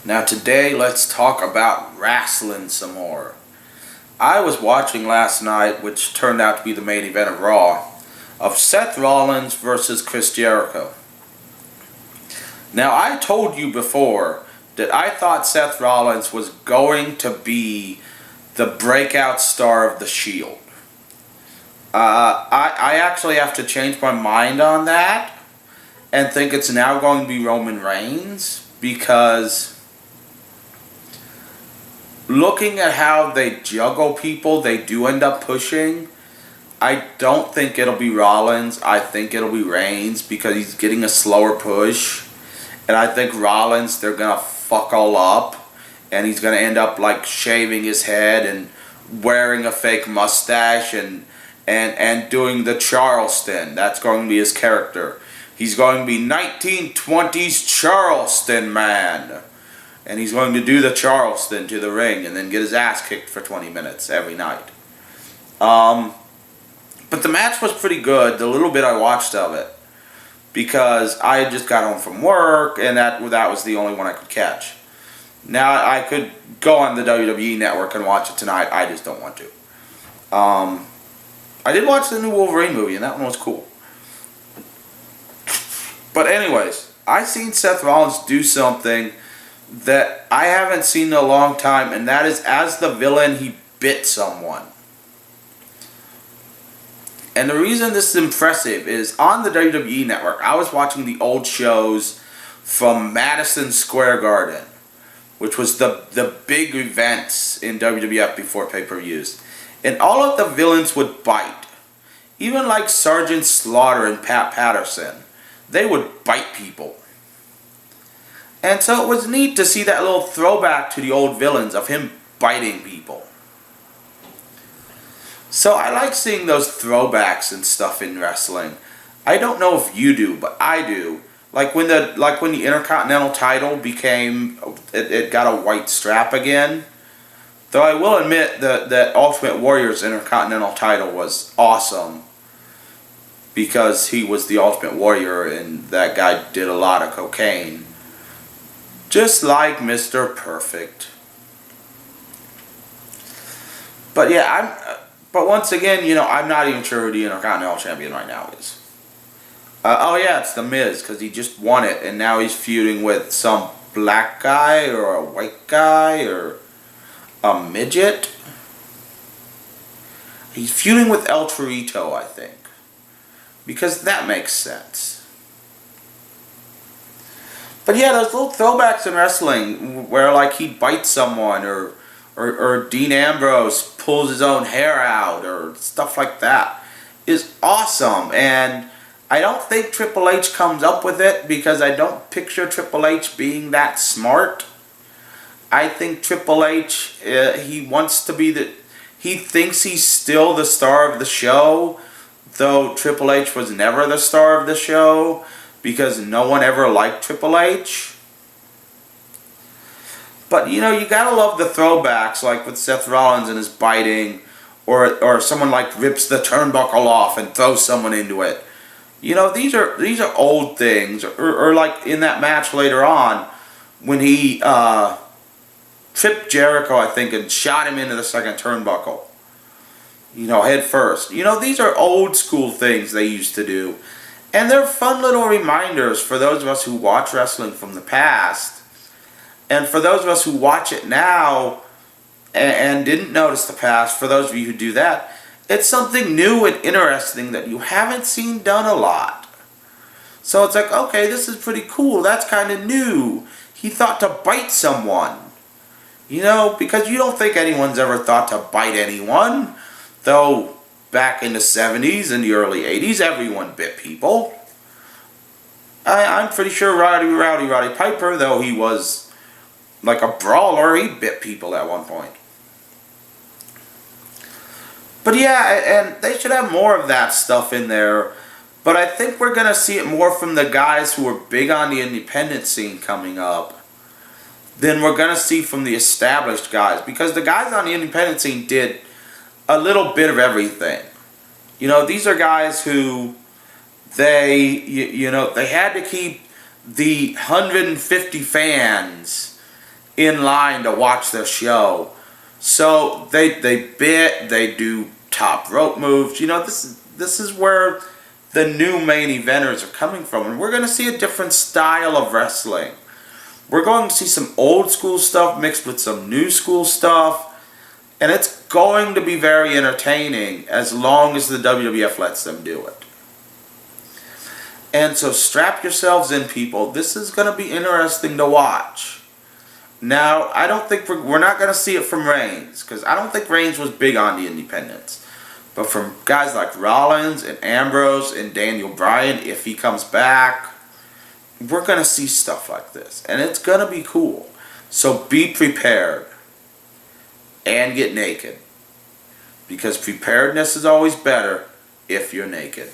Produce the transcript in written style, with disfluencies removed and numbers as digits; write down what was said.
Now today let's talk about wrestling some more. I was watching last night, which turned out to be the main event of Raw, of Seth Rollins versus Chris Jericho. Now I told you before that I thought Seth Rollins was going to be the breakout star of the Shield. I actually have to change my mind on that and think it's now going to be Roman Reigns, because looking at how they juggle people, they do end up pushing. I don't think it'll be Rollins. I think it'll be Reigns, because he's getting a slower push. And I think Rollins, they're going to fuck all up. And he's going to end up like shaving his head and wearing a fake mustache and doing the Charleston. That's going to be his character. He's going to be 1920s Charleston man. And he's going to do the Charleston to the ring and then get his ass kicked for 20 minutes every night. But the match was pretty good, the little bit I watched of it. Because I had just got home from work, and that was the only one I could catch. Now, I could go on the WWE Network and watch it tonight. I just don't want to. I did watch the new Wolverine movie, and that one was cool. But anyways, I seen Seth Rollins do something that I haven't seen in a long time, and that is, as the villain, he bit someone. And the reason this is impressive is, on the WWE Network, I was watching the old shows from Madison Square Garden, which was the big events in WWF before pay-per-views. And all of the villains would bite. Even like Sergeant Slaughter and Pat Patterson. They would bite people. And so it was neat to see that little throwback to the old villains of him biting people. So I like seeing those throwbacks and stuff in wrestling. I don't know if you do, but I do. Like when the Intercontinental title became, it got a white strap again. Though I will admit that Ultimate Warrior's Intercontinental title was awesome, because he was the Ultimate Warrior and that guy did a lot of cocaine. Just like Mr. Perfect. But yeah, but once again, I'm not even sure who the Intercontinental Champion right now is. Oh yeah, it's The Miz, because he just won it, and now he's feuding with some black guy, or a white guy, or a midget. He's feuding with El Torito, I think. Because that makes sense. But yeah, those little throwbacks in wrestling, where like he bites someone, or Dean Ambrose pulls his own hair out, or stuff like that, is awesome. And I don't think Triple H comes up with it, because I don't picture Triple H being that smart. I think Triple H, he wants to be he thinks he's still the star of the show, though Triple H was never the star of the show, because no one ever liked Triple H. But, you gotta love the throwbacks, like with Seth Rollins and his biting, or someone like rips the turnbuckle off and throws someone into it. These are old things. Or like in that match later on, when he tripped Jericho, I think, and shot him into the second turnbuckle. Head first. These are old school things they used to do. And they're fun little reminders for those of us who watch wrestling from the past. And for those of us who watch it now and didn't notice the past, for those of you who do that, it's something new and interesting that you haven't seen done a lot. So it's like, okay, this is pretty cool. That's kind of new. He thought to bite someone. Because you don't think anyone's ever thought to bite anyone. Though, back in the 70s and the early 80s, everyone bit people. I'm pretty sure Roddy Piper, though he was like a brawler, he bit people at one point. But yeah, and they should have more of that stuff in there. But I think we're going to see it more from the guys who are big on the independent scene coming up than we're going to see from the established guys. Because the guys on the independent scene did a little bit of everything. These are guys who they had to keep the 150 fans in line to watch their show. So they bit, they do top rope moves. This is where the new main eventers are coming from, and we're going to see a different style of wrestling. We're going to see some old school stuff mixed with some new school stuff, and it's going to be very entertaining as long as the WWF lets them do it. And so strap yourselves in, people. This is going to be interesting to watch. Now, I don't think we're not going to see it from Reigns, because I don't think Reigns was big on the independents. But from guys like Rollins and Ambrose and Daniel Bryan, if he comes back, we're going to see stuff like this. And it's going to be cool. So be prepared. And get naked. Because preparedness is always better if you're naked.